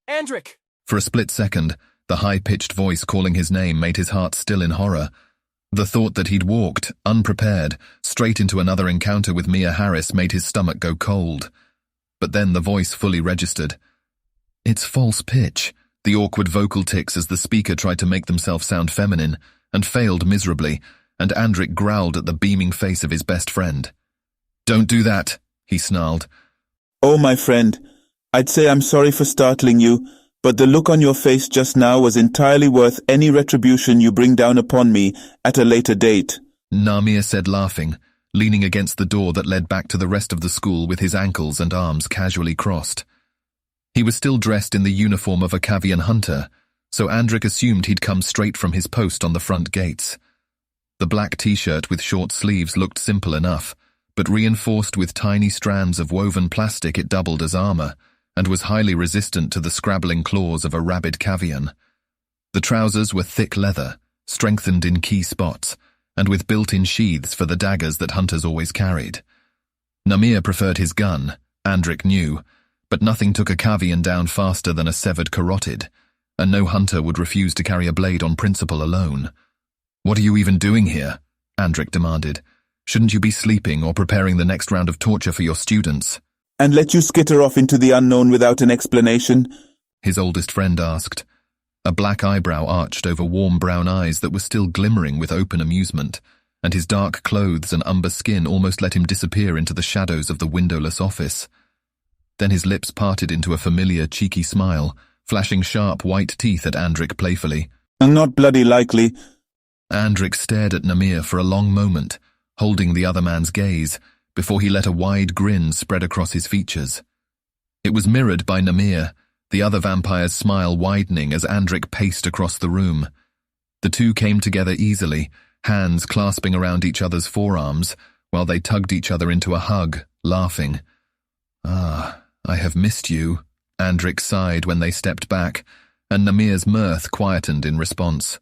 Andric! For a split second, the high-pitched voice calling his name made his heart still in horror. The thought that he'd walked, unprepared, straight into another encounter with Mia Harris made his stomach go cold. But then the voice fully registered. It's false pitch, the awkward vocal tics as the speaker tried to make themselves sound feminine, and failed miserably, and Andric growled at the beaming face of his best friend. "Don't do that," he snarled. "Oh, my friend, I'd say I'm sorry for startling you, but the look on your face just now was entirely worth any retribution you bring down upon me at a later date," Namir said, laughing, leaning against the door that led back to the rest of the school with his ankles and arms casually crossed. He was still dressed in the uniform of a Cavian hunter, so Andric assumed he'd come straight from his post on the front gates. The black t-shirt with short sleeves looked simple enough, but reinforced with tiny strands of woven plastic it doubled as armor, and was highly resistant to the scrabbling claws of a rabid Cavian. The trousers were thick leather, strengthened in key spots, and with built-in sheaths for the daggers that hunters always carried. Namir preferred his gun, Andric knew, but nothing took a Cavian down faster than a severed carotid, and no hunter would refuse to carry a blade on principle alone. "What are you even doing here?" Andric demanded. "Shouldn't you be sleeping or preparing the next round of torture for your students?" "And let you skitter off into the unknown without an explanation?" his oldest friend asked. A black eyebrow arched over warm brown eyes that were still glimmering with open amusement, and his dark clothes and umber skin almost let him disappear into the shadows of the windowless office. Then his lips parted into a familiar, cheeky smile, flashing sharp white teeth at Andric playfully. "Not bloody likely." Andric stared at Namir for a long moment, holding the other man's gaze, before he let a wide grin spread across his features. It was mirrored by Namir, the other vampire's smile widening as Andric paced across the room. The two came together easily, hands clasping around each other's forearms, while they tugged each other into a hug, laughing. "Ah, I have missed you," Andric sighed when they stepped back, and Namir's mirth quietened in response.